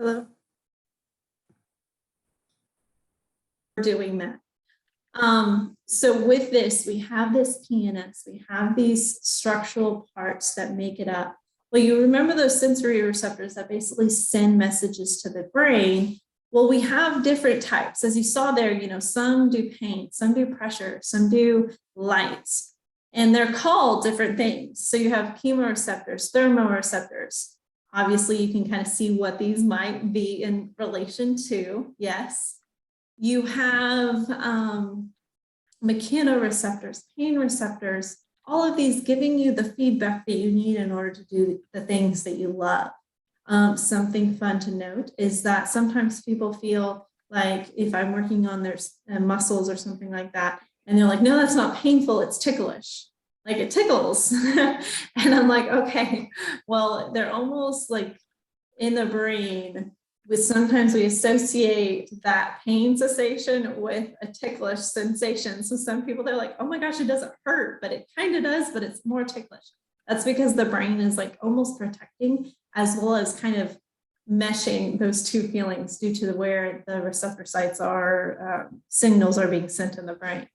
Hello. Doing that. So with this, we have this PNS, we have these structural parts that make it up. Well, you remember those sensory receptors that basically send messages to the brain. Well, we have different types. As you saw there, some do pain, some do pressure, some do light, and they're called different things. So you have chemoreceptors, thermoreceptors. Obviously, you can kind of see what these might be in relation to. Yes. You have mechanoreceptors, pain receptors, all of these giving you the feedback that you need in order to do the things that you love. Something fun to note is that sometimes people feel like if I'm working on their muscles or something like that, and they're like, no, that's not painful, it's ticklish. Like it tickles. And I'm like, okay, well, they're almost like in the brain. Sometimes we associate that pain sensation with a ticklish sensation. So some people, they're like, oh my gosh, it doesn't hurt, but it kind of does, but it's more ticklish. That's because the brain is like almost protecting as well as kind of meshing those two feelings due to where the receptor sites are, signals are being sent in the brain.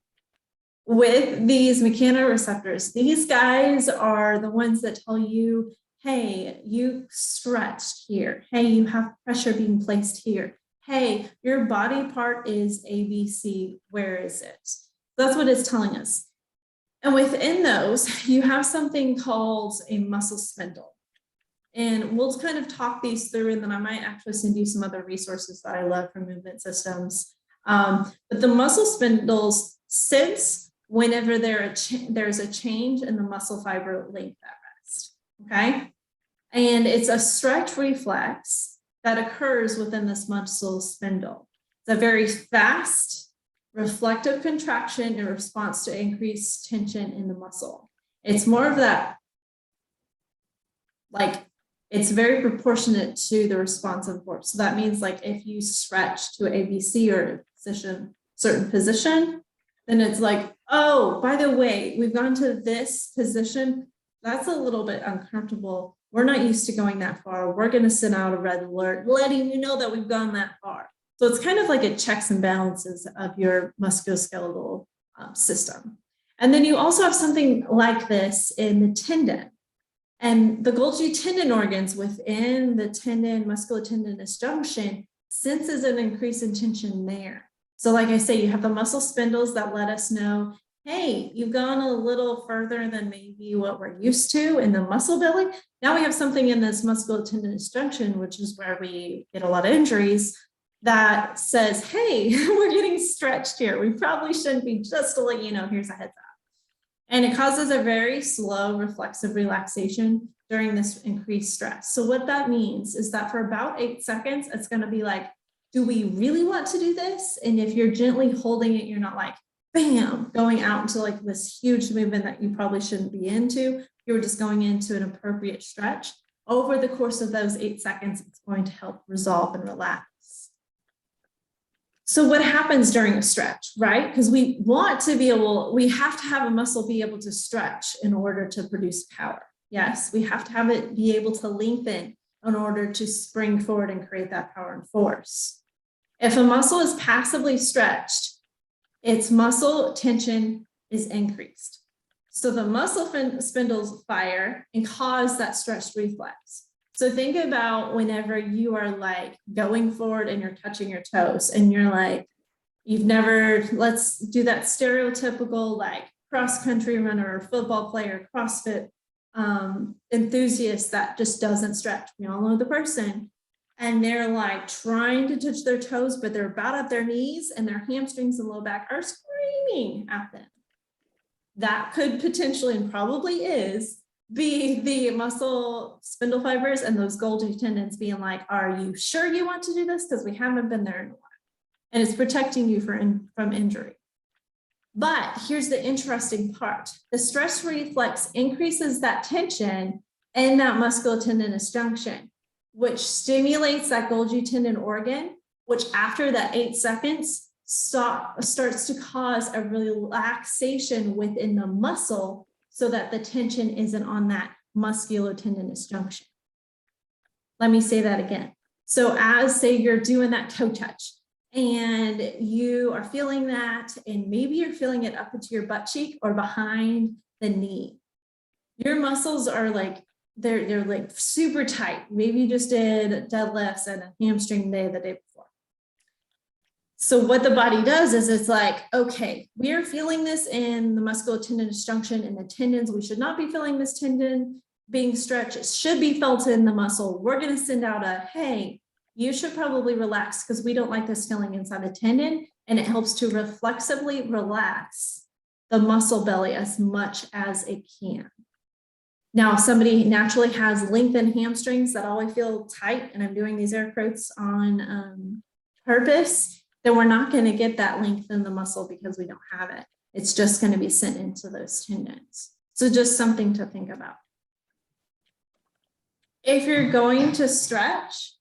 With these mechanoreceptors, these guys are the ones that tell you, hey, you stretched here. Hey, you have pressure being placed here. Hey, your body part is ABC. Where is it? That's what it's telling us. And within those, you have something called a muscle spindle. And we'll kind of talk these through, and then I might actually send you some other resources that I love for movement systems. But the muscle spindles sense whenever there's a change in the muscle fiber length at rest. Okay. And it's a stretch reflex that occurs within this muscle spindle. It's a very fast, reflective contraction in response to increased tension in the muscle. It's more of that, like, it's very proportionate to the responsive force. So that means like if you stretch to ABC or a certain position, then it's like, oh, by the way, we've gone to this position. That's a little bit uncomfortable. We're not used to going that far. We're going to send out a red alert, letting you know that we've gone that far. So it's kind of like a checks and balances of your musculoskeletal system. And then you also have something like this in the tendon. And the Golgi tendon organs within the tendon, musculotendinous junction senses an increase in tension there. So like I say, you have the muscle spindles that let us know, hey, you've gone a little further than maybe what we're used to in the muscle building. Now we have something in this musculotendinous junction, which is where we get a lot of injuries, that says, hey, we're getting stretched here. We probably shouldn't be, just to let you know, here's a heads up. And it causes a very slow reflexive relaxation during this increased stress. So what that means is that for about 8 seconds, it's going to be like, do we really want to do this? And if you're gently holding it, you're not like, bam, going out into like this huge movement that you probably shouldn't be into. You're just going into an appropriate stretch. Over the course of those 8 seconds, it's going to help resolve and relax. So what happens during a stretch, right? Because we have to have a muscle be able to stretch in order to produce power. Yes, we have to have it be able to lengthen in order to spring forward and create that power and force. If a muscle is passively stretched, its muscle tension is increased. So the muscle spindles fire and cause that stretched reflex. So think about whenever you are like going forward and you're touching your toes and you're like, let's do that stereotypical like cross-country runner or football player, CrossFit enthusiast that just doesn't stretch. We all know the person. And they're like trying to touch their toes, but they're about at their knees and their hamstrings and low back are screaming at them. That could potentially, and probably is, be the muscle spindle fibers and those Golgi tendons being like, are you sure you want to do this? Because we haven't been there in a while. And it's protecting you from injury. But here's the interesting part. The stress reflex increases that tension in that musculotendinous junction, which stimulates that Golgi tendon organ, which after that 8 seconds starts to cause a relaxation within the muscle so that the tension isn't on that musculotendinous junction. Let me say that again. So as say you're doing that toe touch and you are feeling that, and maybe you're feeling it up into your butt cheek or behind the knee. Your muscles are like, they're like super tight. Maybe you just did deadlifts and a hamstring day the day before. So what the body does is it's like, okay, we are feeling this in the musculotendinous junction and the tendons. We should not be feeling this tendon being stretched. It should be felt in the muscle. We're going to send out a, hey, you should probably relax because we don't like this feeling inside the tendon. And it helps to reflexively relax the muscle belly as much as it can. Now, if somebody naturally has lengthened hamstrings that always feel tight, and I'm doing these air quotes on purpose, then we're not going to get that length in the muscle because we don't have it. It's just going to be sent into those tendons. So just something to think about. If you're going to stretch,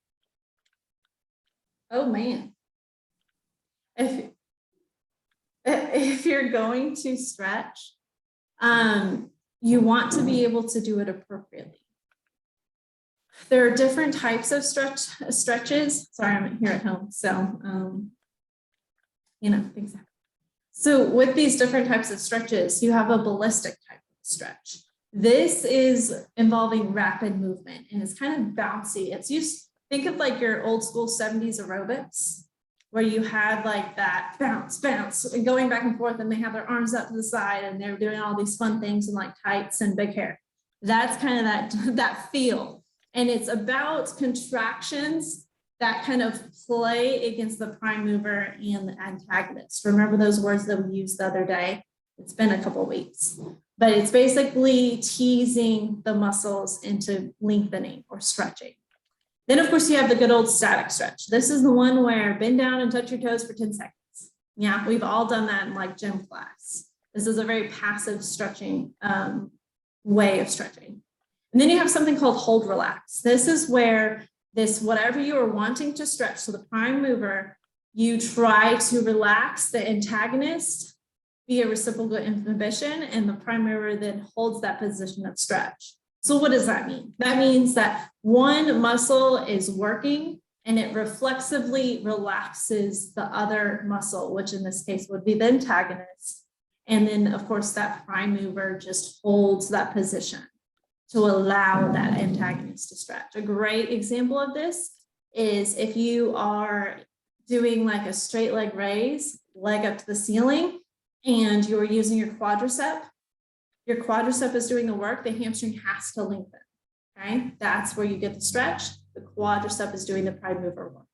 oh man, if you're going to stretch, you want to be able to do it appropriately. There are different types of stretches. Sorry, I'm here at home, so things happen. So with these different types of stretches, you have a ballistic type of stretch. This is involving rapid movement, and it's kind of bouncy. Think of like your old school 70s aerobics, where you had like that bounce, and going back and forth, and they have their arms up to the side, and they're doing all these fun things in like tights and big hair. That's kind of that feel. And it's about contractions that kind of play against the prime mover and the antagonist. Remember those words that we used the other day? It's been a couple of weeks, but it's basically teasing the muscles into lengthening or stretching. Then, of course, you have the good old static stretch. This is the one where bend down and touch your toes for 10 seconds. Yeah, we've all done that in like gym class. This is a very passive stretching way of stretching. And then you have something called hold relax. This is where whatever you are wanting to stretch, so the prime mover, you try to relax the antagonist via reciprocal inhibition, and the prime mover then holds that position of stretch. So what does that mean? That means that one muscle is working and it reflexively relaxes the other muscle, which in this case would be the antagonist. And then, of course, that prime mover just holds that position to allow that antagonist to stretch. A great example of this is if you are doing like a straight leg raise, leg up to the ceiling, and you're using your quadricep is doing the work, the hamstring has to lengthen, okay? That's where you get the stretch. The quadricep is doing the prime mover work.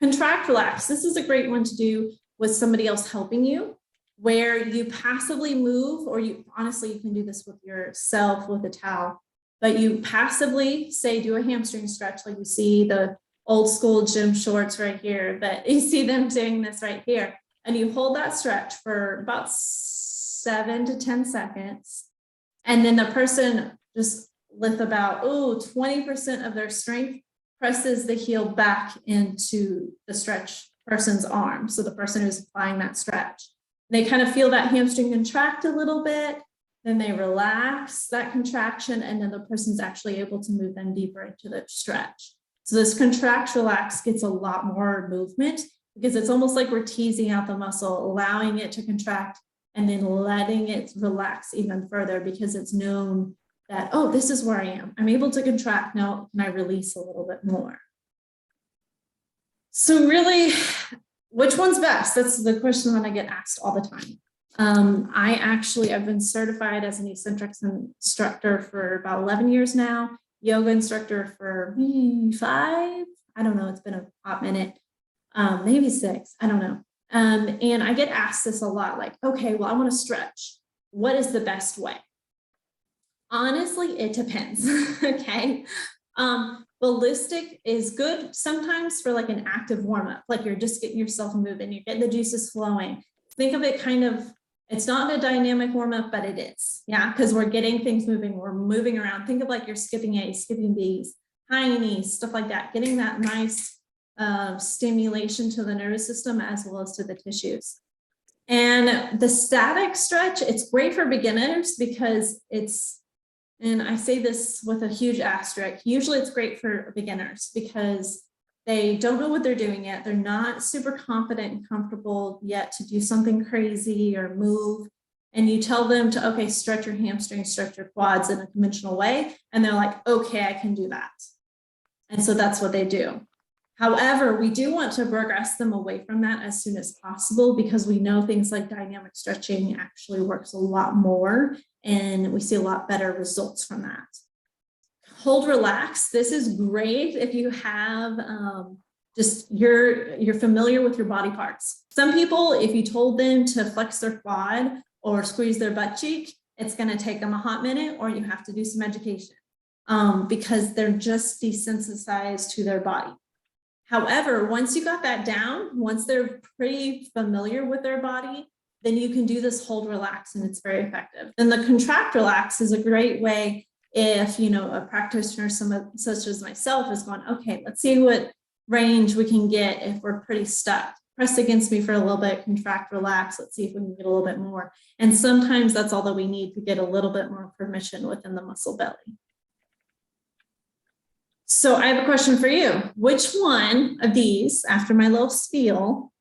Contract relax. This is a great one to do with somebody else helping you, where you passively move, or you can do this with yourself with a towel, but you passively say, do a hamstring stretch, like you see the old school gym shorts right here, but you see them doing this right here. And you hold that stretch for about 7 to 10 seconds. And then the person just with about 20% of their strength presses the heel back into the stretch person's arm. So the person who's applying that stretch. They kind of feel that hamstring contract a little bit, then they relax that contraction, and then the person's actually able to move them deeper into the stretch. So this contract relax gets a lot more movement, because it's almost like we're teasing out the muscle, allowing it to contract, and then letting it relax even further, because it's known that, oh, this is where I am. I'm able to contract. Now, can I release a little bit more? So really, which one's best? That's the question that I get asked all the time. I've been certified as an eccentrics instructor for about 11 years now, yoga instructor for 5, I don't know, it's been a hot minute. Maybe 6, I don't know. And I get asked this a lot, like, okay, well, I want to stretch. What is the best way? Honestly, it depends. Okay. Ballistic is good sometimes for like an active warm-up, like you're just getting yourself moving, you're getting the juices flowing. Think of it kind of, it's not a dynamic warm-up, but it is. Yeah, because we're getting things moving, we're moving around. Think of like you're skipping A's, skipping B's, high knees, stuff like that, getting that nice stimulation to the nervous system as well as to the tissues. And the static stretch, it's great for beginners because it's and I say this with a huge asterisk, usually it's great for beginners because they don't know what they're doing yet. They're not super confident and comfortable yet to do something crazy or move. And you tell them to, okay, stretch your hamstrings, stretch your quads in a conventional way. And they're like, okay, I can do that. And so that's what they do. However, we do want to progress them away from that as soon as possible because we know things like dynamic stretching actually works a lot more and we see a lot better results from that. Hold, relax. This is great if you have just you're familiar with your body parts. Some people, if you told them to flex their quad or squeeze their butt cheek, it's going to take them a hot minute, or you have to do some education because they're just desensitized to their body. However, once you got that down, once they're pretty familiar with their body, then you can do this hold, relax, and it's very effective. And the contract, relax is a great way if, you know, a practitioner such as myself is going, okay, let's see what range we can get if we're pretty stuck. Press against me for a little bit, contract, relax. Let's see if we can get a little bit more. And sometimes that's all that we need to get a little bit more permission within the muscle belly. So I have a question for you. Which one of these, after my little spiel,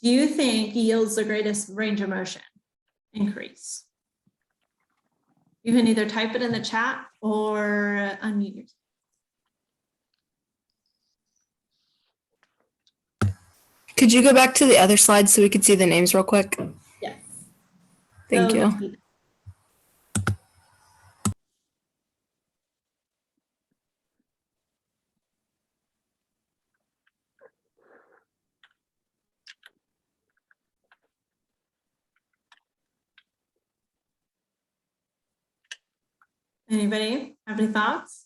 do you think yields the greatest range of motion increase? You can either type it in the chat or unmute. Could you go back to the other slide so we could see the names real quick? Yes. Thank you. Anybody have any thoughts?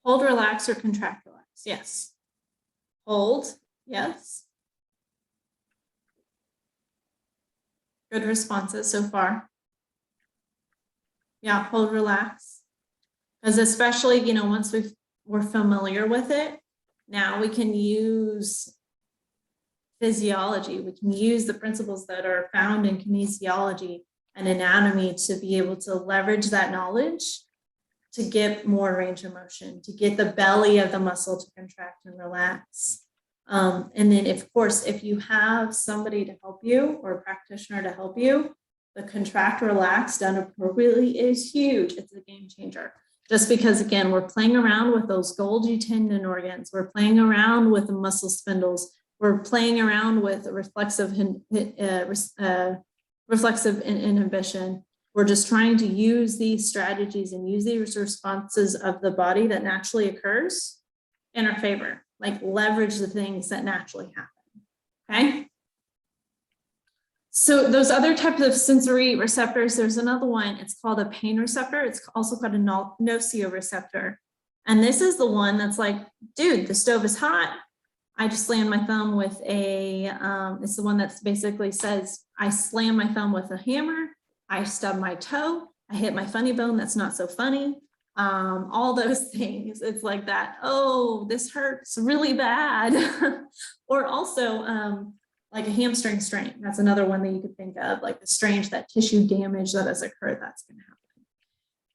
Hold, relax, or contract, relax? Yes. Hold, yes. Good responses so far. Yeah, hold, relax. Because especially, you know, once we're familiar with it, now we can use physiology. We can use the principles that are found in kinesiology and anatomy to be able to leverage that knowledge to get more range of motion, to get the belly of the muscle to contract and relax. And then, of course, if you have somebody to help you or a practitioner to help you, the contract, relax done appropriately is huge. It's a game changer. Just because, again, we're playing around with those Golgi tendon organs. We're playing around with the muscle spindles. We're playing around with reflexive inhibition. We're just trying to use these strategies and use these responses of the body that naturally occurs in our favor, like leverage the things that naturally happen, okay? So those other types of sensory receptors, there's another one, it's called a pain receptor. It's also called a nociceptor. And this is the one that's like, dude, the stove is hot. I just slammed my thumb with it's the one that basically says, I slam my thumb with a hammer, I stub my toe, I hit my funny bone that's not so funny. All those things. It's like that, oh, this hurts really bad. Or also like a hamstring strain. That's another one that you could think of, like the strain, that tissue damage that has occurred, that's going to happen.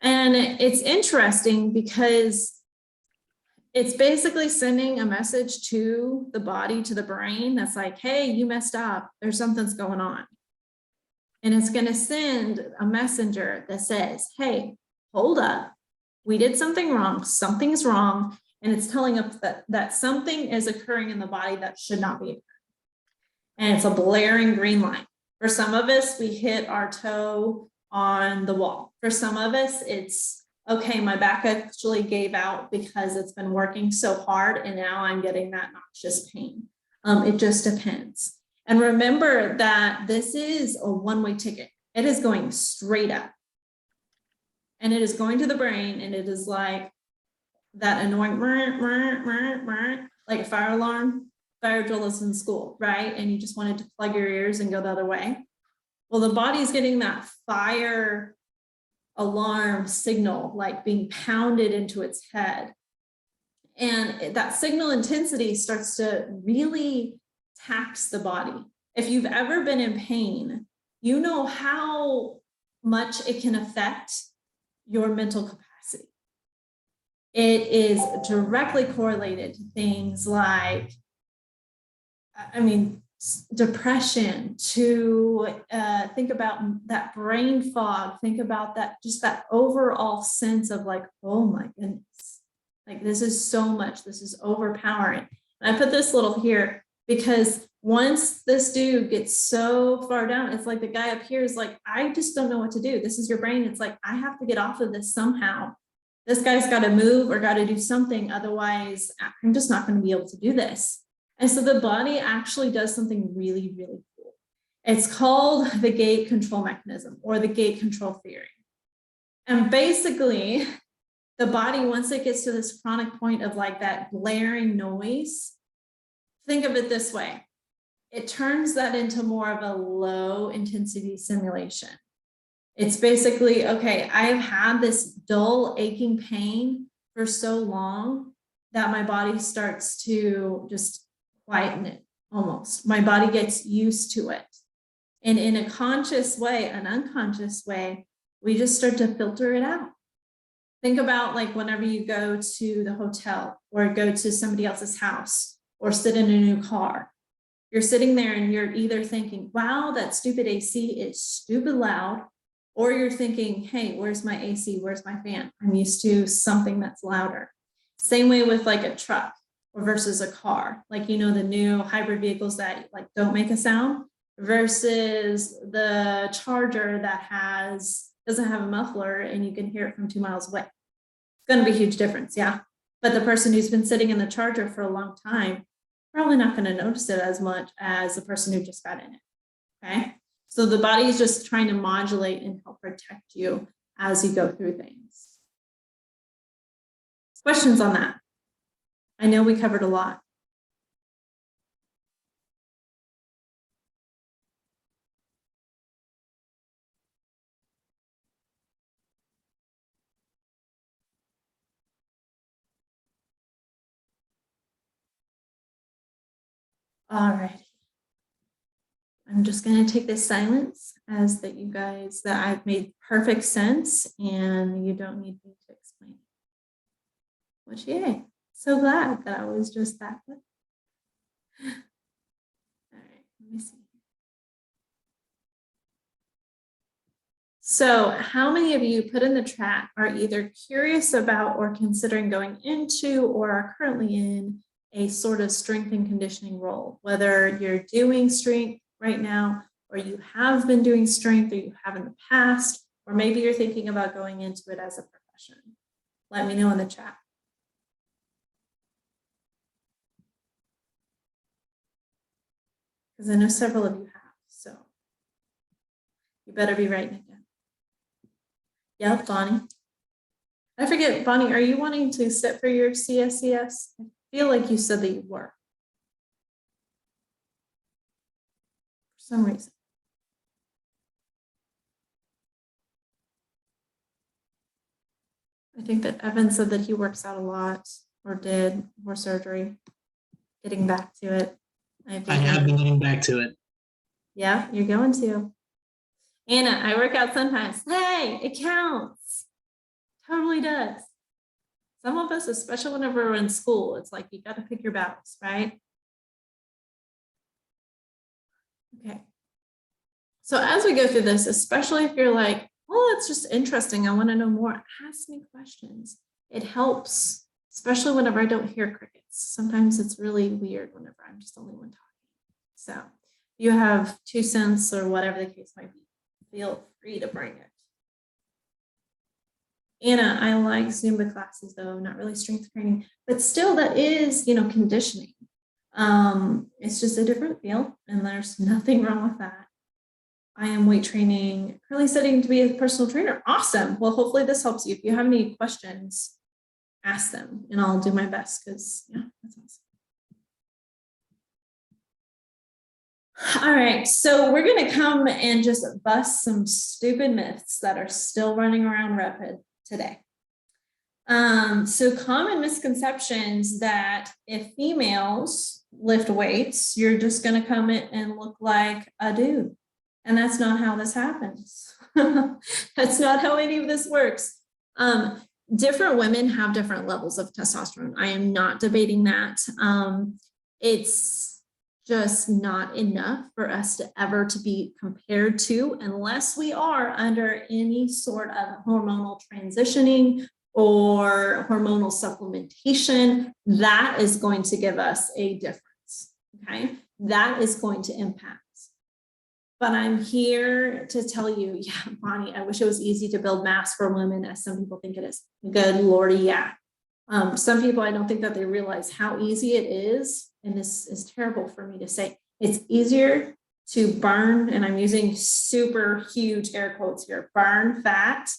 And it's interesting because it's basically sending a message to the body, to the brain, that's like, hey, you messed up. There's something's going on. And it's going to send a messenger that says, hey, hold up. We did something wrong. Something's wrong. And it's telling us that something is occurring in the body that should not be occurring. And it's a blaring green light. For some of us, we hit our toe on the wall. For some of us, it's, okay, my back actually gave out because it's been working so hard and now I'm getting that noxious pain. It just depends. And remember that this is a one-way ticket. It is going straight up. And it is going to the brain, and it is like that annoying, like a fire alarm. Fire drill is in school, right? And you just wanted to plug your ears and go the other way. Well, the body's getting that fire alarm signal, like being pounded into its head. And that signal intensity starts to really tax the body. If you've ever been in pain, you know how much it can affect your mental capacity. It is directly correlated to things like, depression, to think about that brain fog, think about that, just that overall sense of like, oh my goodness, like this is so much, this is overpowering. And I put this little here because once this dude gets so far down, it's like the guy up here is like, I just don't know what to do. This is your brain. It's like, I have to get off of this somehow. This guy's got to move or got to do something. Otherwise, I'm just not going to be able to do this. And so the body actually does something really, really cool. It's called the gate control mechanism or the gate control theory. And basically, the body, once it gets to this chronic point of like that blaring noise, think of it this way. It turns that into more of a low intensity simulation. It's basically, okay, I've had this dull, aching pain for so long that my body starts to just quieten it almost. My body gets used to it. And in a conscious way, an unconscious way, we just start to filter it out. Think about like whenever you go to the hotel or go to somebody else's house or sit in a new car. You're sitting there and you're either thinking, wow, that stupid AC is stupid loud, or you're thinking, hey, where's my AC? Where's my fan? I'm used to something that's louder. Same way with like a truck or versus a car, like, you know, the new hybrid vehicles that like don't make a sound versus the Charger that doesn't have a muffler and you can hear it from 2 miles away. It's going to be a huge difference. Yeah. But the person who's been sitting in the Charger for a long time, probably not going to notice it as much as the person who just got in it. Okay. So the body is just trying to modulate and help protect you as you go through things. Questions on that? I know we covered a lot. All right. I'm just going to take this silence as that you guys, that I've made perfect sense and you don't need me to explain. Which, yay. So glad that I was just that good. All right, let me see. So how many of you put in the chat are either curious about or considering going into or are currently in a sort of strength and conditioning role, whether you're doing strength right now, or you have been doing strength, or you have in the past, or maybe you're thinking about going into it as a profession? Let me know in the chat. Because I know several of you have, so you better be writing it down. Yeah, Bonnie. I forget, Bonnie, are you wanting to sit for your CSCS? I feel like you said that you were. For some reason. I think that Evan said that he works out a lot, or did, before surgery. Getting back to it. I have been getting back to it. Yeah, you're going to. Anna, I work out sometimes. Hey, it counts. Totally does. Some of us, especially whenever we're in school, it's like you got to pick your battles, right? Okay. So as we go through this, especially if you're like, oh, it's just interesting, I want to know more, ask me questions. It helps, especially whenever I don't hear crickets. Sometimes it's really weird whenever I'm just the only one talking. So if you have 2 cents or whatever the case might be, feel free to bring it. Anna, I like Zumba classes though, not really strength training, but still that is, you know, conditioning. It's just a different feel and there's nothing wrong with that. I am weight training, currently studying to be a personal trainer. Awesome. Well, hopefully this helps you. If you have any questions, ask them and I'll do my best because yeah, that's awesome. All right, so we're going to come and just bust some stupid myths that are still running around rapid today. So common misconceptions that if females lift weights, you're just going to come in and look like a dude. And that's not how this happens. That's not how any of this works. Different women have different levels of testosterone. I am not debating that. It's just not enough for us to ever to be compared to, unless we are under any sort of hormonal transitioning or hormonal supplementation. That is going to give us a difference. Okay, that is going to impact. But I'm here to tell you, yeah, Bonnie, I wish it was easy to build mass for women, as some people think it is. Good Lordy, yeah. Some people, I don't think that they realize how easy it is, and this is terrible for me to say. It's easier to burn, and I'm using super huge air quotes here, burn fat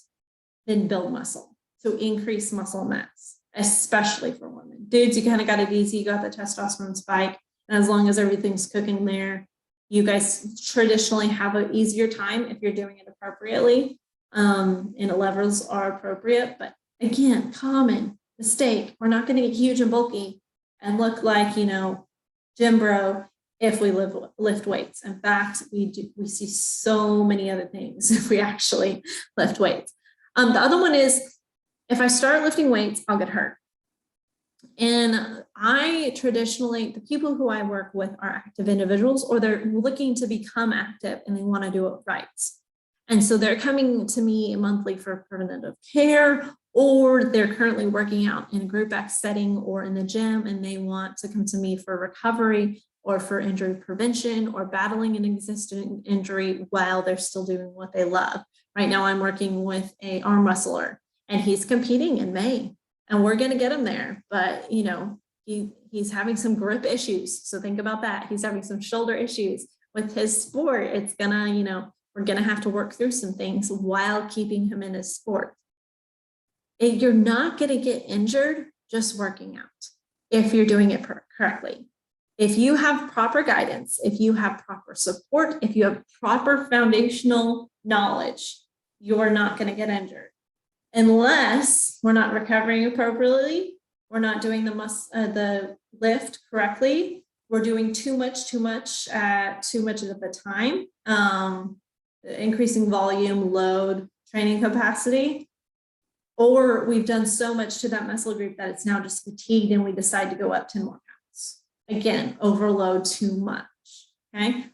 than build muscle, to increase muscle mass, especially for women. Dudes, you kind of got it easy, you got the testosterone spike, and as long as everything's cooking there, you guys traditionally have an easier time if you're doing it appropriately, and the levels are appropriate. But again, common mistake. We're not going to get huge and bulky and look like, you know, gym bro if we lift weights. In fact, we see so many other things if we actually lift weights. The other one is, if I start lifting weights, I'll get hurt. And I traditionally, the people who I work with are active individuals, or they're looking to become active and they want to do it right. And so they're coming to me monthly for preventative care, or they're currently working out in a group X setting or in the gym, and they want to come to me for recovery or for injury prevention or battling an existing injury while they're still doing what they love. Right now, I'm working with an arm wrestler, and he's competing in May. And we're going to get him there, but you know, he's having some grip issues. So think about that. He's having some shoulder issues with his sport. It's gonna, you know, we're gonna have to work through some things while keeping him in his sport. You're not going to get injured just working out if you're doing it correctly. If you have proper guidance, if you have proper support, if you have proper foundational knowledge, you're not going to get injured. Unless we're not recovering appropriately, we're not doing the lift correctly, we're doing too much at too much of the time, increasing volume, load, training capacity, or we've done so much to that muscle group that it's now just fatigued and we decide to go up 10 more pounds. Again, overload too much, okay?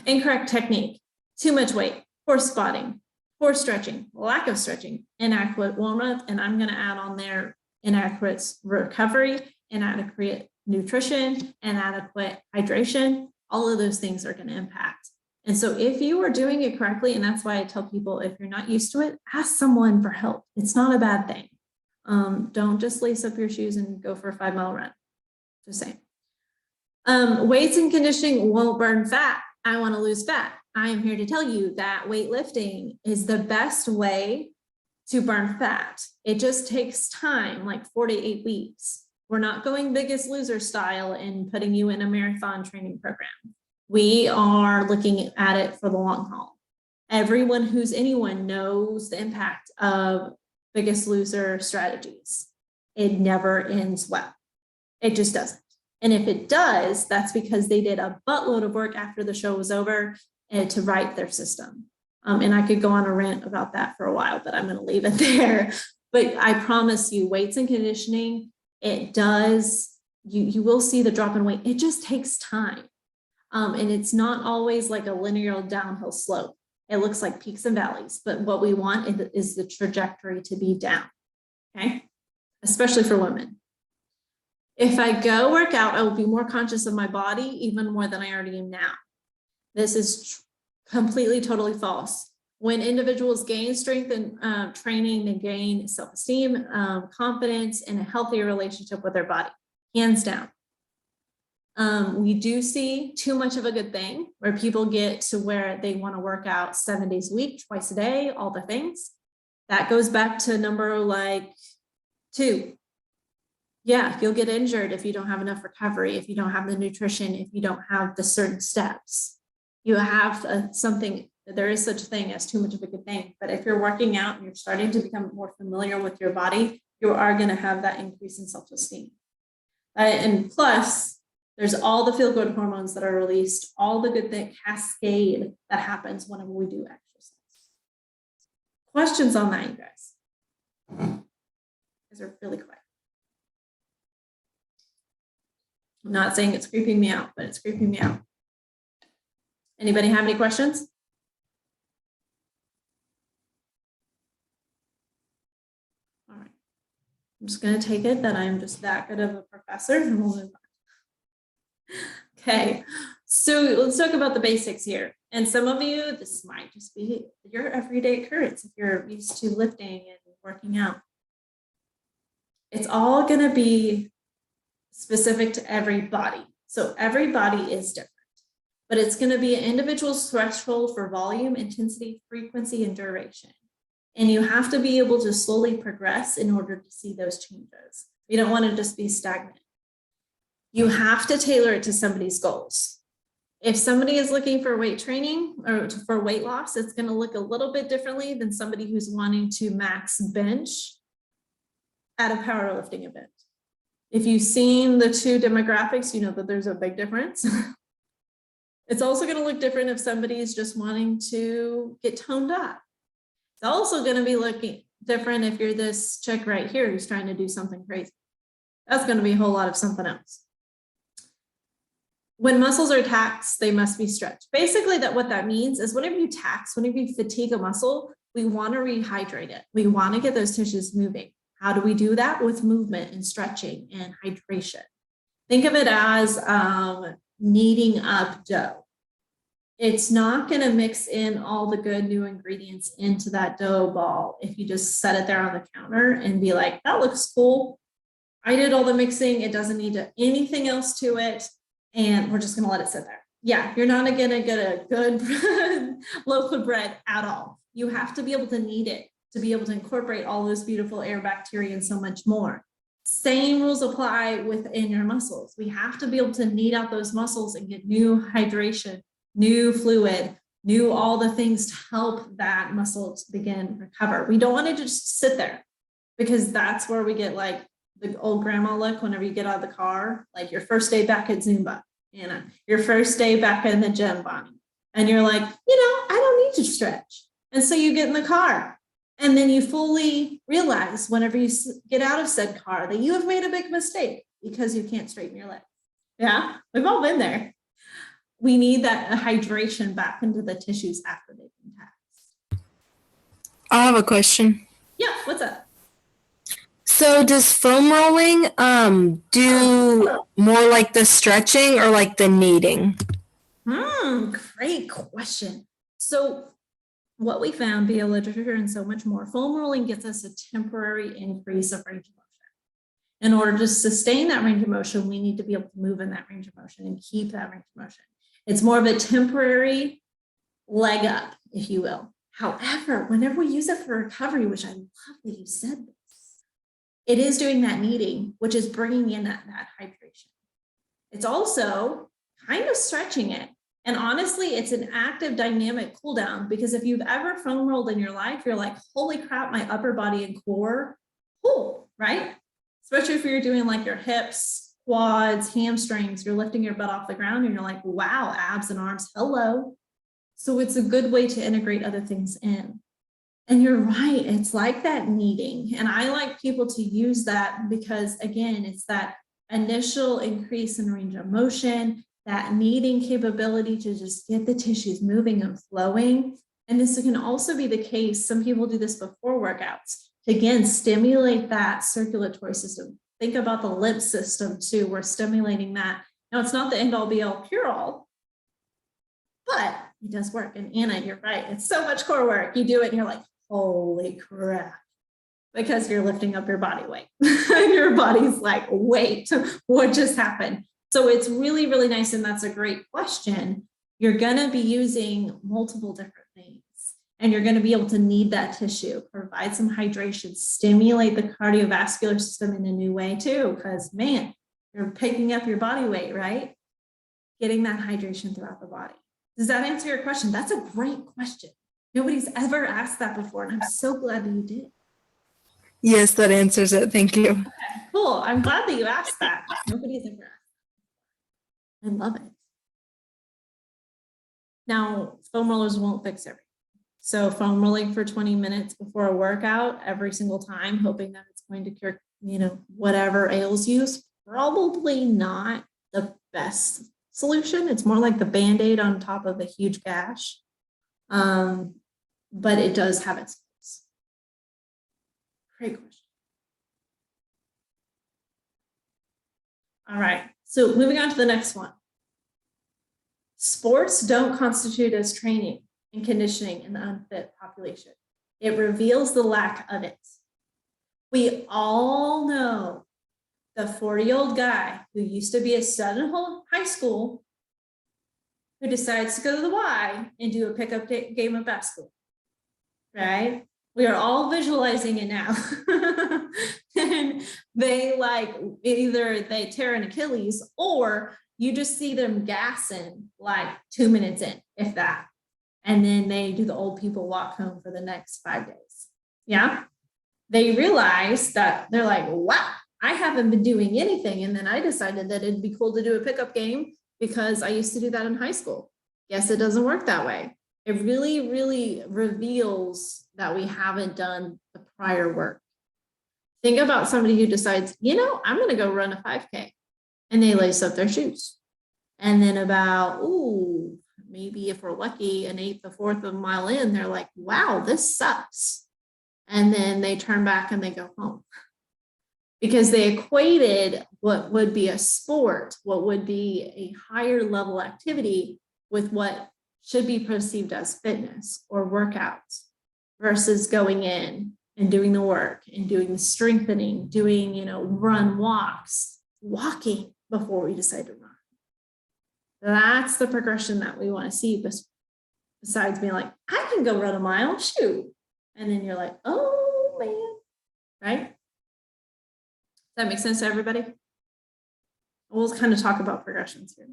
Incorrect technique, too much weight, poor spotting, poor stretching, lack of stretching, inadequate warm-up, and I'm going to add on there inadequate recovery, inadequate nutrition, inadequate hydration. All of those things are going to impact. And so if you are doing it correctly, and that's why I tell people, if you're not used to it, ask someone for help. It's not a bad thing. Don't just lace up your shoes and go for a 5-mile run. Just saying. Weights and conditioning won't burn fat. I want to lose fat. I am here to tell you that weightlifting is the best way to burn fat. It just takes time, like 4 to 8 weeks. We're not going Biggest Loser style and putting you in a marathon training program. We are looking at it for the long haul. Everyone who's anyone knows the impact of Biggest Loser strategies. It never ends well. It just doesn't. And if it does, that's because they did a buttload of work after the show was over to write their system. And I could go on a rant about that for a while, but I'm going to leave it there. But I promise you, weights and conditioning, it does, you will see the drop in weight. It just takes time. And it's not always like a linear downhill slope. It looks like peaks and valleys, but what we want is the trajectory to be down, okay? Especially for women. If I go work out, I will be more conscious of my body, even more than I already am now. This is completely, totally false. When individuals gain strength and training, they gain self-esteem, confidence, and a healthier relationship with their body, hands down. We do see too much of a good thing where people get to where they want to work out 7 days a week, twice a day, all the things. That goes back to number like 2. Yeah, you'll get injured if you don't have enough recovery, if you don't have the nutrition, if you don't have the certain steps. You have something There is such a thing as too much of a good thing. But if you're working out and you're starting to become more familiar with your body, you are going to have that increase in self-esteem. And plus, there's all the feel-good hormones that are released, all the good thing cascade that happens whenever we do exercise. Questions on that, you guys? You guys are really quiet. I'm not saying it's creeping me out, but it's creeping me out. Anybody have any questions? All right. I'm just going to take it that I'm just that good of a professor and we'll move on. Okay, so let's talk about the basics here. And some of you, this might just be your everyday occurrence if you're used to lifting and working out. It's all going to be specific to every body. So every body is different, but it's going to be an individual's threshold for volume, intensity, frequency, and duration. And you have to be able to slowly progress in order to see those changes. You don't want to just be stagnant. You have to tailor it to somebody's goals. If somebody is looking for weight training or for weight loss, it's going to look a little bit differently than somebody who's wanting to max bench at a powerlifting event. If you've seen the two demographics, you know that there's a big difference. It's also going to look different if somebody is just wanting to get toned up. It's also going to be looking different if you're this chick right here who's trying to do something crazy. That's going to be a whole lot of something else. When muscles are taxed, they must be stretched. Basically, what that means is whenever you tax, whenever you fatigue a muscle, we want to rehydrate it. We want to get those tissues moving. How do we do that? With movement and stretching and hydration. Think of it as kneading up dough. It's not going to mix in all the good new ingredients into that dough ball if you just set it there on the counter and be like, that looks cool. I did all the mixing. It doesn't need anything else to it. And we're just going to let it sit there. Yeah, you're not going to get a good loaf of bread at all. You have to be able to knead it to be able to incorporate all those beautiful air bacteria and so much more. Same rules apply within your muscles. We have to be able to knead out those muscles and get new hydration, new fluid, new all the things to help that muscle to begin recover. We don't want to just sit there because that's where we get like the old grandma look whenever you get out of the car, like your first day back at Zumba, Anna, your first day back in the gym, Bonnie. And you're like, I don't need to stretch. And so you get in the car and then you fully realize whenever you get out of said car that you have made a big mistake because you can't straighten your legs. Yeah, we've all been there. We need that hydration back into the tissues after they've been taxed. I have a question. Yeah, what's up? So does foam rolling do more like the stretching or like the kneading? Great question. So what we found via literature and so much more, foam rolling gets us a temporary increase of range of motion. In order to sustain that range of motion, we need to be able to move in that range of motion and keep that range of motion. It's more of a temporary leg up, if you will. However, whenever we use it for recovery, which I love that you said this, it is doing that kneading, which is bringing in that hydration. It's also kind of stretching it. And honestly, it's an active dynamic cool down because if you've ever foam rolled in your life, you're like, holy crap, my upper body and core, cool, right? Especially if you're doing like your hips, quads, hamstrings, you're lifting your butt off the ground and you're like, wow, abs and arms, hello. So it's a good way to integrate other things in. And you're right, it's like that kneading. And I like people to use that because again, it's that initial increase in range of motion, that kneading capability to just get the tissues moving and flowing. And this can also be the case. Some people do this before workouts to again, stimulate that circulatory system. Think about the lymph system too. We're stimulating that. Now it's not the end all be all cure all, but it does work. And Anna, you're right. It's so much core work. You do it and you're like, holy crap, because you're lifting up your body weight. And your body's like, wait, what just happened? So it's really, really nice. And that's a great question. You're going to be using multiple different things and you're going to be able to knead that tissue, provide some hydration, stimulate the cardiovascular system in a new way too, because man, you're picking up your body weight, right? Getting that hydration throughout the body. Does that answer your question? That's a great question. Nobody's ever asked that before, and I'm so glad that you did. Yes, that answers it. Thank you. Okay, cool. I'm glad that you asked that. Nobody's ever asked. I love it. Now, foam rollers won't fix everything. So foam rolling for 20 minutes before a workout every single time, hoping that it's going to cure, whatever ails you, is probably not the best solution. It's more like the Band-Aid on top of a huge gash. But it does have its place. Great question. All right, so moving on to the next one. Sports don't constitute as training and conditioning in the unfit population. It reveals the lack of it. We all know the 40-year-old guy who used to be a stud in high school who decides to go to the Y and do a pickup game of basketball, right? We are all visualizing it now. And they either they tear an Achilles or you just see them gassing like 2 minutes in, if that. And then they do the old people walk home for the next 5 days. Yeah. They realize that they're like, wow, I haven't been doing anything. And then I decided that it'd be cool to do a pickup game because I used to do that in high school. Yes, it doesn't work that way. It really, really reveals that we haven't done the prior work. Think about somebody who decides, I'm going to go run a 5K, and they lace up their shoes. And then about, maybe if we're lucky, an eighth, a fourth of a mile in, they're like, wow, this sucks. And then they turn back and they go home. Because they equated what would be a sport, what would be a higher level activity with what should be perceived as fitness or workouts versus going in and doing the work and doing the strengthening, doing, run walks, walking before we decide to run. That's the progression that we want to see, besides being like, I can go run a mile, shoot. And then you're like, oh man, right? Does that make sense to everybody? We'll kind of talk about progressions here.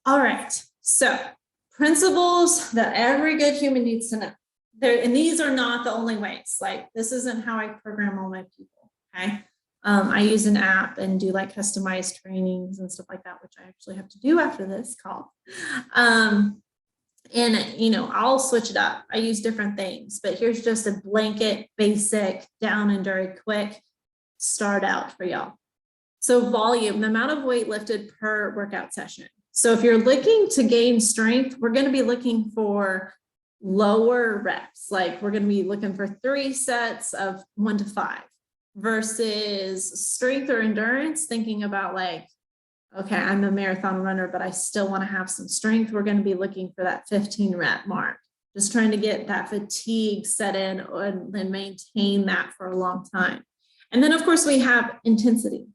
All right, so principles that every good human needs to know. And these are not the only ways. Like, this isn't how I program all my people, okay? I use an app and do like customized trainings and stuff like that, which I actually have to do after this call. And, I'll switch it up. I use different things, but here's just a blanket, basic, down and dirty, quick start out for y'all. So volume, the amount of weight lifted per workout session. So if you're looking to gain strength, we're going to be looking for lower reps. Like, we're going to be looking for 3 sets of 1 to 5 versus strength or endurance, thinking about like, okay, I'm a marathon runner, but I still want to have some strength. We're going to be looking for that 15 rep mark, just trying to get that fatigue set in and maintain that for a long time. And then of course we have intensity.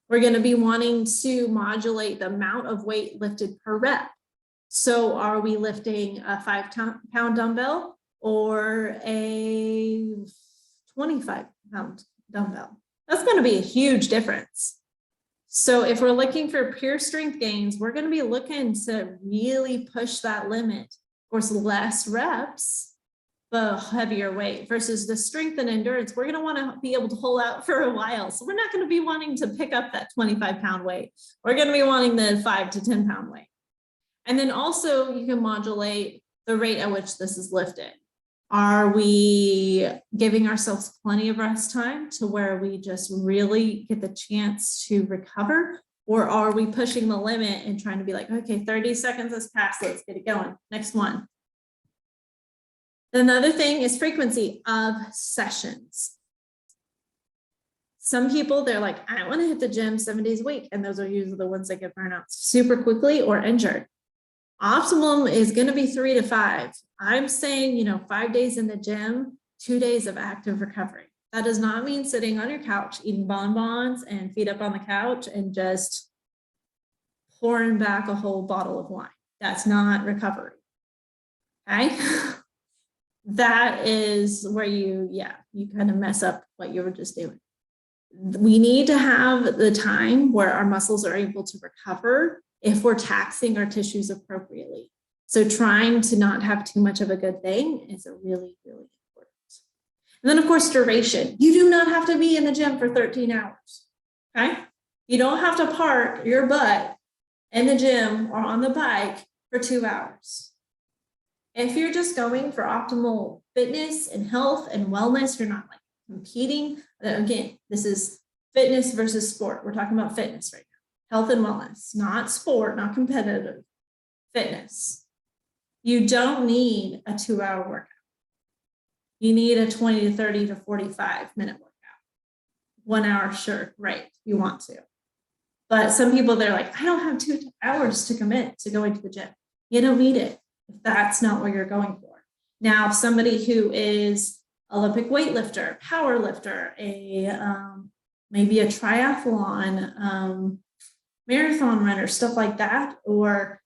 We're going to be wanting to modulate the amount of weight lifted per rep. So are we lifting a 5-pound dumbbell or a 25-pound dumbbell? That's going to be a huge difference. So if we're looking for pure strength gains, we're going to be looking to really push that limit. Of course, less reps, the heavier weight versus the strength and endurance. We're going to want to be able to hold out for a while. So we're not going to be wanting to pick up that 25-pound weight. We're going to be wanting the 5 to 10-pound weight. And then also you can modulate the rate at which this is lifted. Are we giving ourselves plenty of rest time to where we just really get the chance to recover? Or are we pushing the limit and trying to be like, okay, 30 seconds has passed, let's get it going. Next one. Another thing is frequency of sessions. Some people, they're like, I want to hit the gym 7 days a week. And those are usually the ones that get burned out super quickly or injured. Optimum is going to be 3 to 5. I'm saying, 5 days in the gym, 2 days of active recovery. That does not mean sitting on your couch, eating bonbons and feet up on the couch and just pouring back a whole bottle of wine. That's not recovery. Okay. That is where you kind of mess up what you were just doing. We need to have the time where our muscles are able to recover if we're taxing our tissues appropriately. So trying to not have too much of a good thing is a really, really important. And then of course, duration. You do not have to be in the gym for 13 hours, okay? You don't have to park your butt in the gym or on the bike for 2 hours. If you're just going for optimal fitness and health and wellness, you're not like competing. Again, this is fitness versus sport. We're talking about fitness right now. Health and wellness, not sport, not competitive. Fitness. You don't need a 2-hour workout. You need a 20 to 30 to 45-minute workout. 1 hour, sure, great, you want to. But some people, they're like, I don't have 2 hours to commit to going to the gym. You don't need it if that's not what you're going for. Now, somebody who is Olympic weightlifter, power lifter, maybe a triathlon, marathon runner, stuff like that, or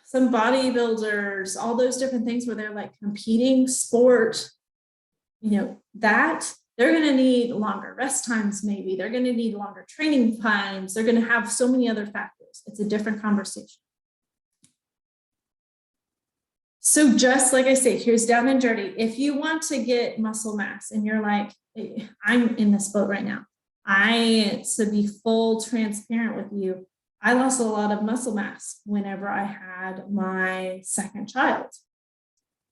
some bodybuilders, all those different things where they're like competing sport, that they're going to need longer rest times. Maybe they're going to need longer training times. They're going to have so many other factors. It's a different conversation. So just like I say, here's down and dirty. If you want to get muscle mass and you're like, hey, I'm in this boat right now. To be full transparent with you, I lost a lot of muscle mass whenever I had my second child.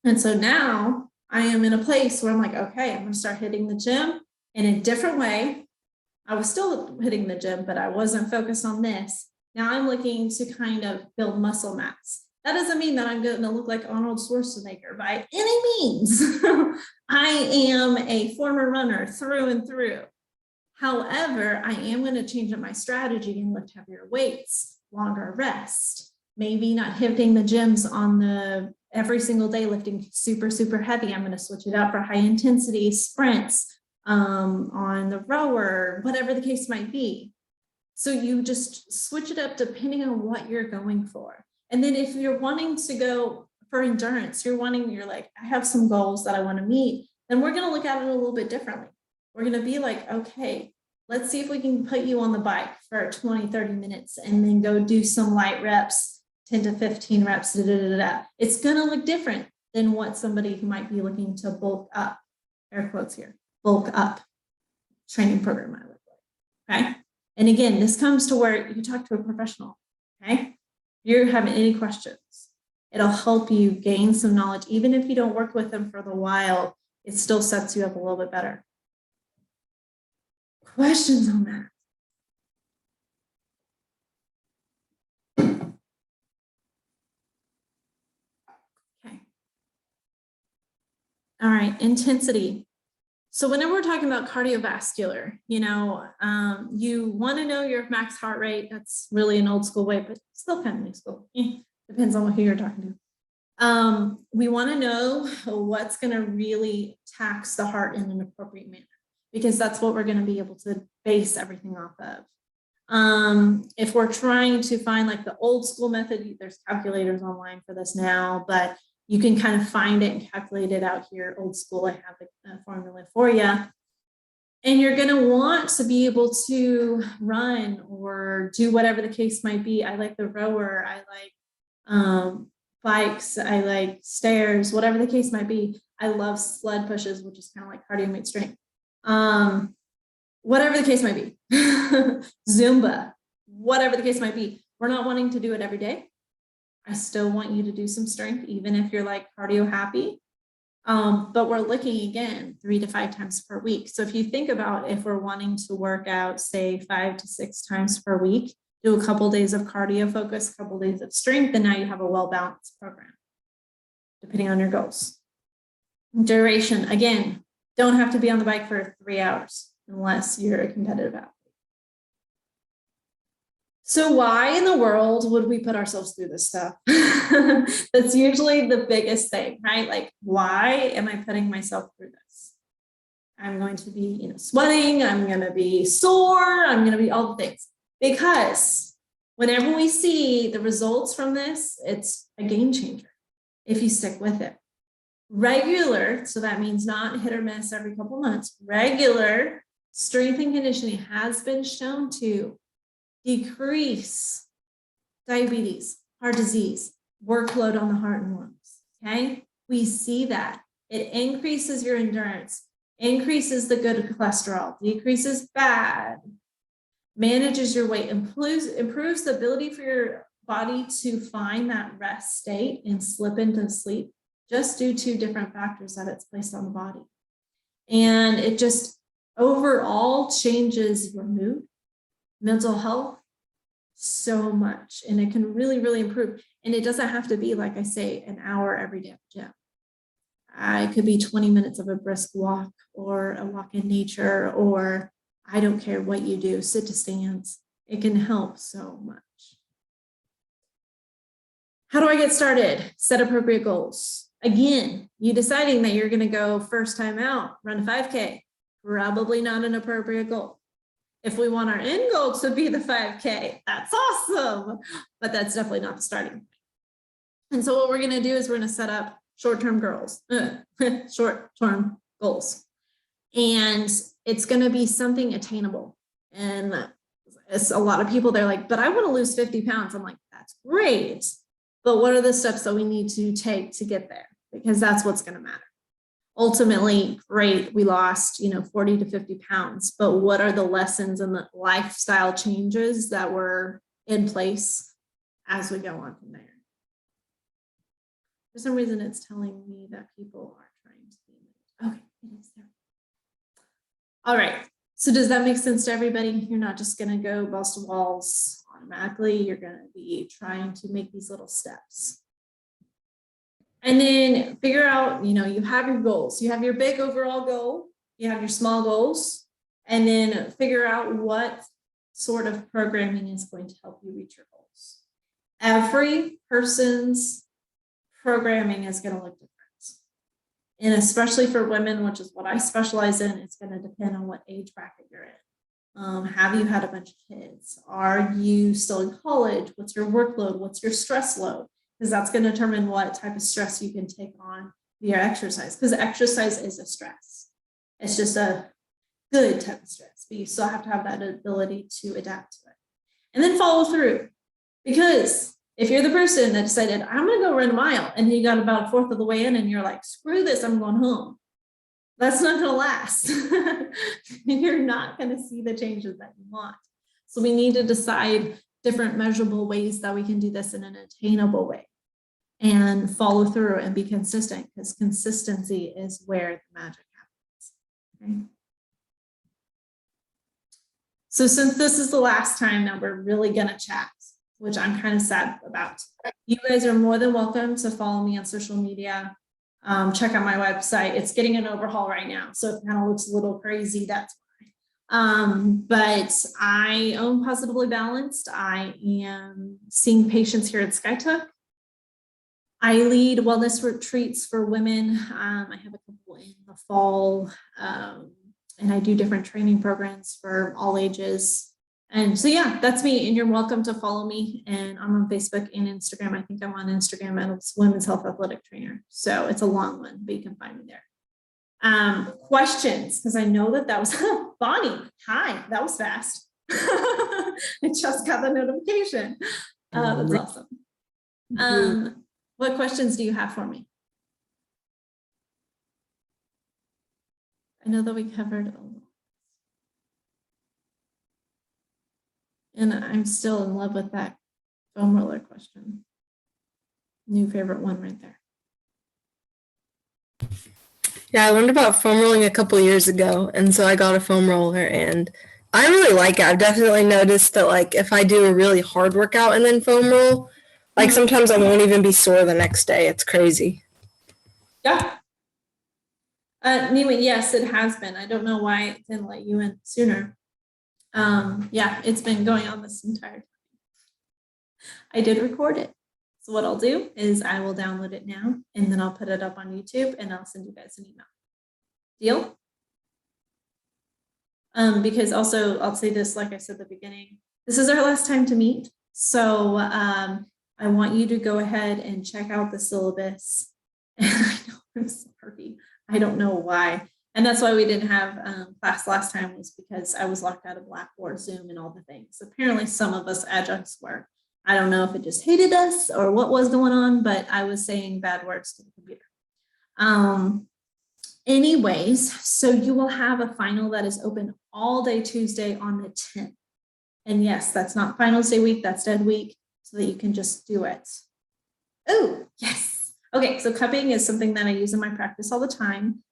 And so now I am in a place where I'm like, okay, I'm going to start hitting the gym in a different way. I was still hitting the gym, but I wasn't focused on this. Now I'm looking to kind of build muscle mass. That doesn't mean that I'm going to look like Arnold Schwarzenegger by any means. I am a former runner through and through. However, I am going to change up my strategy and lift heavier weights, longer rest, maybe not hitting the gyms on every single day, lifting super, super heavy. I'm going to switch it up for high intensity sprints on the rower, whatever the case might be. So you just switch it up depending on what you're going for. And then if you're wanting to go for endurance, you're like, I have some goals that I want to meet, then we're going to look at it a little bit differently. We're going to be like, okay, let's see if we can put you on the bike for 20, 30 minutes and then go do some light reps, 10 to 15 reps. It's going to look different than what somebody who might be looking to bulk up, air quotes here, bulk up training program might look like. Okay. And again, this comes to where you talk to a professional. Okay. If you're having any questions, it'll help you gain some knowledge. Even if you don't work with them for a while, it still sets you up a little bit better. Questions on that? Okay. All right, intensity. So whenever we're talking about cardiovascular, you want to know your max heart rate. That's really an old school way, but still kind of new school. Depends on who you're talking to. We want to know what's going to really tax the heart in an appropriate manner, because that's what we're going to be able to base everything off of. If we're trying to find like the old school method, there's calculators online for this now, but you can kind of find it and calculate it out here. Old school, I have the formula for you. And you're going to want to be able to run or do whatever the case might be. I like the rower. I like bikes. I like stairs, whatever the case might be. I love sled pushes, which is kind of like cardio meets strength. Whatever the case might be. Zumba, whatever the case might be. We're not wanting to do it every day. I still want you to do some strength, even if you're like cardio happy. But we're looking again 3 to 5 times per week. So if you think about if we're wanting to work out, say 5 to 6 times per week, do a couple days of cardio focus, a couple days of strength, and now you have a well-balanced program, depending on your goals. Duration, again, don't have to be on the bike for 3 hours unless you're a competitive athlete. So why in the world would we put ourselves through this stuff? That's usually the biggest thing, right? Like, why am I putting myself through this? I'm going to be, sweating. I'm going to be sore. I'm going to be all the things. Because whenever we see the results from this, it's a game changer if you stick with it. Regular, so that means not hit or miss every couple months, regular strength and conditioning has been shown to decrease diabetes, heart disease, workload on the heart and lungs. Okay, we see that it increases your endurance, increases the good cholesterol, decreases bad, manages your weight, improves the ability for your body to find that rest state and slip into sleep, just due to different factors that it's placed on the body. And it just overall changes your mood, mental health so much. And it can really, really improve. And it doesn't have to be, like I say, an hour every day at the gym. It could be 20 minutes of a brisk walk or a walk in nature, or I don't care what you do, sit to stands. It can help so much. How do I get started? Set appropriate goals. Again, you deciding that you're going to go first time out, run a 5K, probably not an appropriate goal. If we want our end goal to be the 5K, that's awesome, but that's definitely not the starting point. And so what we're going to do is we're going to set up short-term goals. And it's going to be something attainable. And it's a lot of people, they're like, but I want to lose 50 pounds. I'm like, that's great. But what are the steps that we need to take to get there? Because that's what's going to matter. Ultimately, great, we lost, 40 to 50 pounds, but what are the lessons and the lifestyle changes that were in place as we go on from there? For some reason, it's telling me that people are trying to be moved. Okay, it is there. All right, so does that make sense to everybody? You're not just going to go bust walls automatically. You're going to be trying to make these little steps. And then figure out, you have your goals. You have your big overall goal. You have your small goals. And then figure out what sort of programming is going to help you reach your goals. Every person's programming is going to look different. And especially for women, which is what I specialize in, it's going to depend on what age bracket you're in. Have you had a bunch of kids? Are you still in college? What's your workload? What's your stress load? Because that's going to determine what type of stress you can take on via exercise. Because exercise is a stress. It's just a good type of stress, but you still have to have that ability to adapt to it. And then follow through. Because if you're the person that decided, I'm going to go run a mile, and you got about a fourth of the way in and you're like, screw this, I'm going home. That's not going to last. You're not going to see the changes that you want. So we need to decide different measurable ways that we can do this in an attainable way and follow through and be consistent, because consistency is where the magic happens. Okay. So since this is the last time that we're really going to chat, which I'm kind of sad about, you guys are more than welcome to follow me on social media. Check out my website. It's getting an overhaul right now, so it kind of looks a little crazy. That's but I own Positively Balanced. I am seeing patients here at SkyTook. I lead wellness retreats for women. I have a couple in the fall, and I do different training programs for all ages. And so, yeah, that's me. And you're welcome to follow me. And I'm on Facebook and Instagram. I think I'm on Instagram as Women's Health Athletic Trainer. So it's a long one, but you can find me there. Questions, because I know that was Bonnie. Hi, that was fast. I just got the notification. That's awesome. What questions do you have for me? I know that we covered a lot. And I'm still in love with that foam roller question. New favorite one right there. Yeah, I learned about foam rolling a couple years ago, and so I got a foam roller, and I really like it. I've definitely noticed that, like, if I do a really hard workout and then foam roll, like, sometimes I won't even be sore the next day. It's crazy. Yeah. Anyway, yes, it has been. I don't know why it didn't let you in sooner. Yeah, it's been going on this entire time. I did record it. So what I'll do is I will download it now, and then I'll put it up on YouTube, and I'll send you guys an email. Deal? Because also, I'll say this, like I said at the beginning, this is our last time to meet. So I want you to go ahead and check out the syllabus. And I know I'm sorry. I don't know why. And that's why we didn't have class last time, was because I was locked out of Blackboard, Zoom, and all the things. Apparently some of us adjuncts were. I don't know if it just hated us or what was going on, but I was saying bad words to the computer. Anyways, so you will have a final that is open all day Tuesday on the 10th. And yes, that's not finals day week, that's dead week, so that you can just do it. Oh, yes. Okay, so cupping is something that I use in my practice all the time.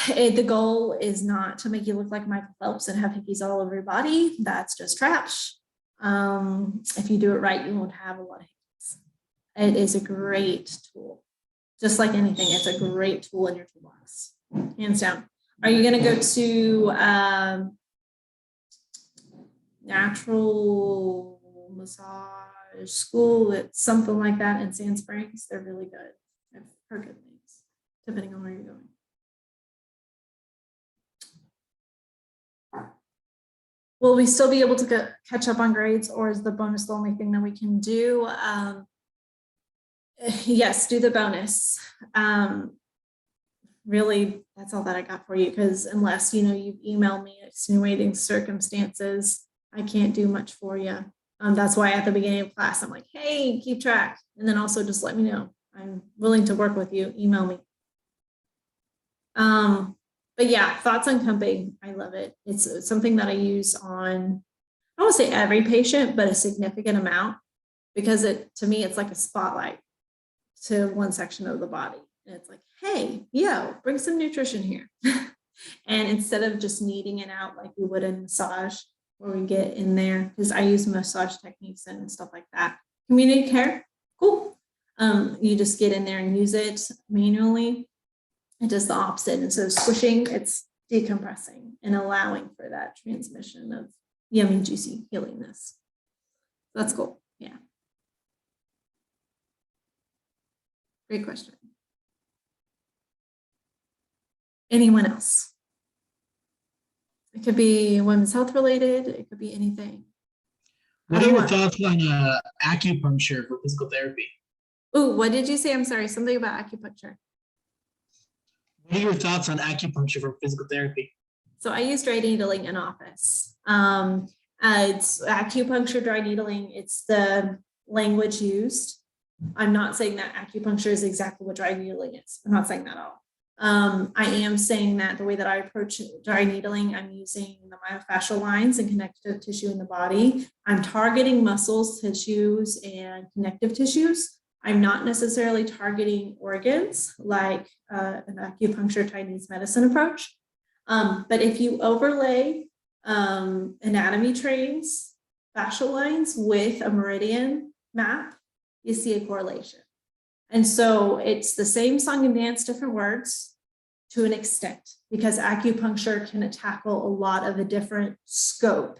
The goal is not to make you look like Michael Phelps and have hickeys all over your body. That's just trash. If you do it right, you won't have a lot of hickeys. It is a great tool. Just like anything, it's a great tool in your toolbox, hands down. Are you going to go to natural massage school? It's something like that in Sand Springs. They're really good. I've heard good things, depending on where you're going. Will we still be able to catch up on grades, or is the bonus the only thing that we can do? Yes, do the bonus. Really, that's all that I got for you, because unless you email me extenuating circumstances, I can't do much for you. That's why at the beginning of class, I'm like, hey, keep track. And then also just let me know. I'm willing to work with you. Email me. But yeah, thoughts on cupping. I love it. It's something that I use on, I won't say every patient, but a significant amount, because to me, it's like a spotlight to one section of the body. And it's like, hey, bring some nutrition here. And instead of just kneading it out like we would in massage, where we get in there, because I use massage techniques and stuff like that. Community care, cool. You just get in there and use it manually. It does the opposite. Instead of squishing, it's decompressing and allowing for that transmission of yummy, juicy healingness. That's cool. Yeah. Great question. Anyone else? It could be women's health related. It could be anything. What are your thoughts on acupuncture for physical therapy? Oh, what did you say? I'm sorry. Something about acupuncture. What are your thoughts on acupuncture for physical therapy? So I use dry needling in office. It's acupuncture dry needling. It's the language used. I'm not saying that acupuncture is exactly what dry needling is. I'm not saying that at all. I am saying that the way that I approach dry needling, I'm using the myofascial lines and connective tissue in the body. I'm targeting muscles, tissues, and connective tissues. I'm not necessarily targeting organs like an acupuncture Chinese medicine approach. But if you overlay anatomy trains, fascial lines with a meridian map, you see a correlation. And so it's the same song and dance, different words to an extent, because acupuncture can tackle a lot of a different scope.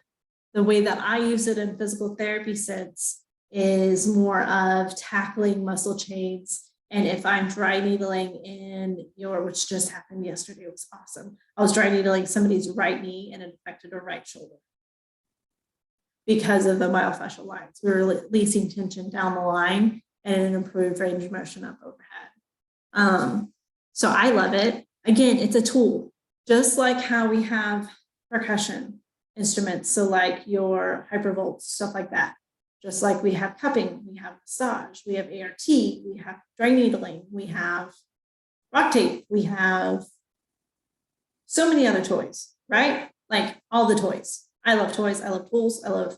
The way that I use it in physical therapy sense is more of tackling muscle chains. And if I'm dry needling in which just happened yesterday, it was awesome. I was dry needling somebody's right knee and it affected her right shoulder because of the myofascial lines. We were releasing tension down the line and it improved range of motion up overhead. So I love it. Again, it's a tool, just like how we have percussion instruments. So like your hypervolts, stuff like that. Just like we have cupping, we have massage, we have ART, we have dry needling, we have rock tape, we have so many other toys, right? Like all the toys. I love toys, I love tools, I love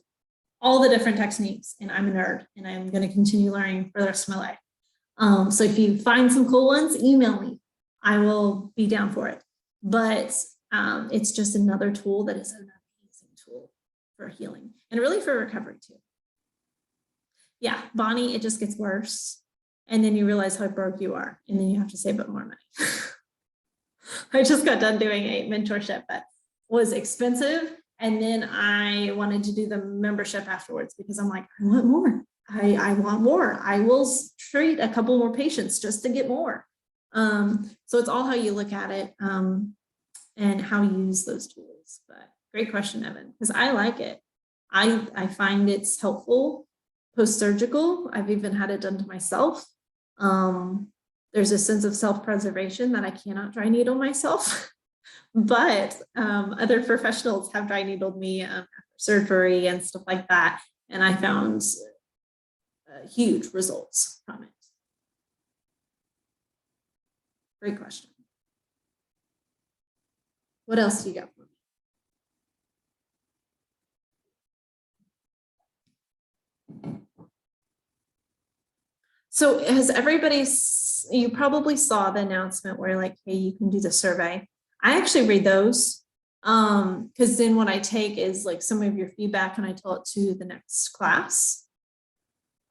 all the different techniques, and I'm a nerd and I'm going to continue learning for the rest of my life. So if you find some cool ones, email me. I will be down for it. But it's just another tool that is an amazing tool for healing and really for recovery too. Yeah, Bonnie, it just gets worse. And then you realize how broke you are. And then you have to save up more money. I just got done doing a mentorship that was expensive. And then I wanted to do the membership afterwards because I'm like, I want more. I want more. I will treat a couple more patients just to get more. So it's all how you look at it and how you use those tools. But great question, Evan, because I like it. I find it's helpful post-surgical. I've even had it done to myself. There's there's a sense of self-preservation that I cannot dry needle myself, but other professionals have dry needled me after surgery and stuff like that. And I found huge results from it. Great question. What else do you got for me? So has everybody, you probably saw the announcement where like, hey, you can do the survey. I actually read those because then what I take is like some of your feedback and I tell it to the next class.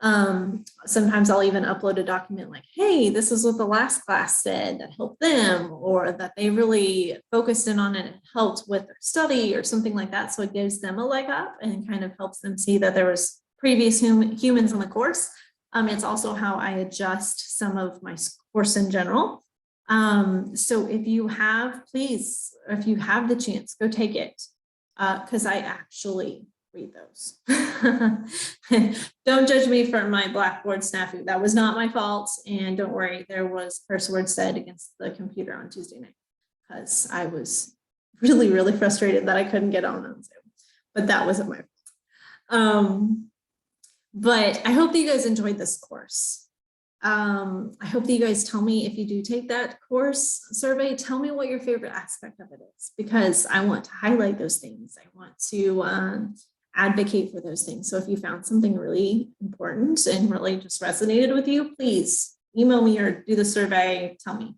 Sometimes I'll even upload a document like, hey, this is what the last class said that helped them, or that they really focused in on it and helped with their study or something like that. So it gives them a leg up and kind of helps them see that there was previous humans in the course. It's also how I adjust some of my course in general. So if you have, please, if you have the chance, go take it, because I actually read those. Don't judge me for my Blackboard snafu. That was not my fault. And don't worry, there was curse words said against the computer on Tuesday night because I was really, really frustrated that I couldn't get on Zoom. But that wasn't my fault. But I hope that you guys enjoyed this course. I hope that you guys tell me if you do take that course survey, tell me what your favorite aspect of it is, because I want to highlight those things. I want to advocate for those things. So if you found something really important and really just resonated with you, please email me or do the survey, tell me.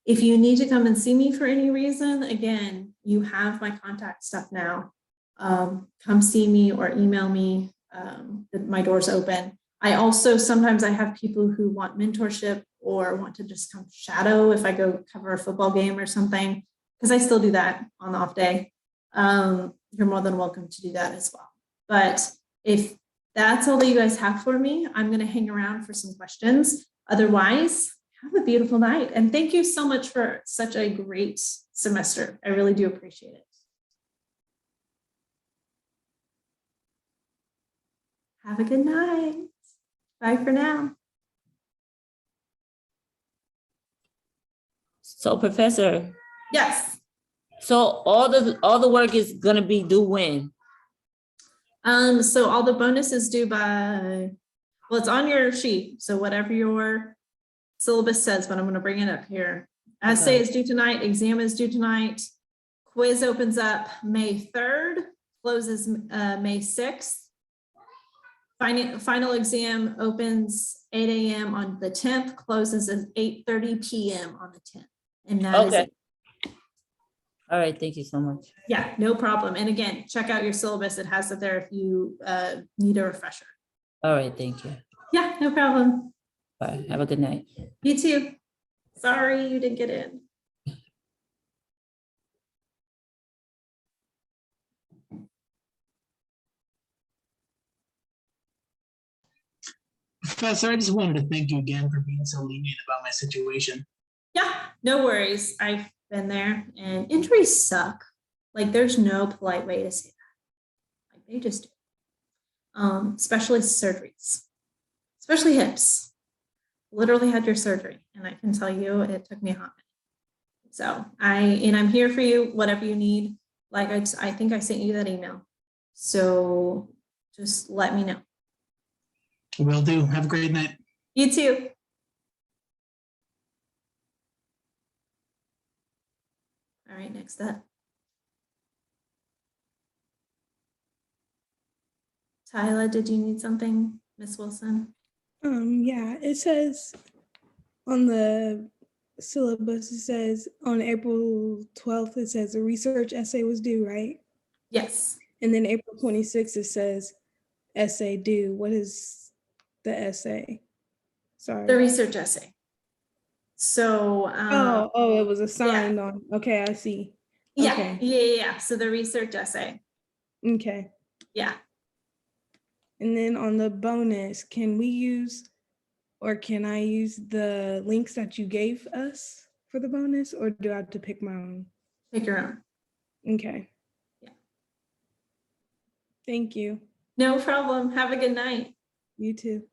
If you need to come and see me for any reason, again, you have my contact stuff now. Come see me or email me. My door's open. I also, sometimes I have people who want mentorship or want to just come shadow if I go cover a football game or something, because I still do that on the off day. You're more than welcome to do that as well. But if that's all that you guys have for me, I'm going to hang around for some questions. Otherwise, have a beautiful night. And thank you so much for such a great semester. I really do appreciate it. Have a good night. Bye for now. So, Professor. Yes. So all the work is gonna be due when? So all the bonuses due by, well, it's on your sheet. So whatever your syllabus says, but I'm going to bring it up here. Essay is due tonight. Exam is due tonight. Quiz opens up May 3rd, closes May 6th. Final exam opens 8 a.m. on the 10th, closes at 8:30 p.m. on the 10th. And that is it. All right, thank you so much. Yeah, no problem. And again, check out your syllabus. It has it there if you need a refresher. All right, thank you. Yeah, no problem. Bye. Have a good night. You too. Sorry you didn't get in. Professor, I just wanted to thank you again for being so lenient about my situation. Yeah, no worries. I've been there, and injuries suck. Like, there's no polite way to say that. Like, they just do. Especially surgeries, especially hips. Literally had your surgery, and I can tell you it took me a hot minute. So I'm here for you, whatever you need. Like I think I sent you that email. So just let me know. Will do. Have a great night. You too. All right, next up. Tyler, did you need something, Miss Wilson? Yeah, it says on the syllabus, it says on April 12th, it says a research essay was due, right? Yes. And then April 26th, it says essay due. What is the essay? Sorry. The research essay. So it was assigned on. Okay, I see. Yeah, Okay. yeah. So the research essay. Okay. Yeah. And then on the bonus, can we use, or can I use the links that you gave us for the bonus, or do I have to pick my own? Pick your own. Okay. Yeah. Thank you. No problem. Have a good night. You too.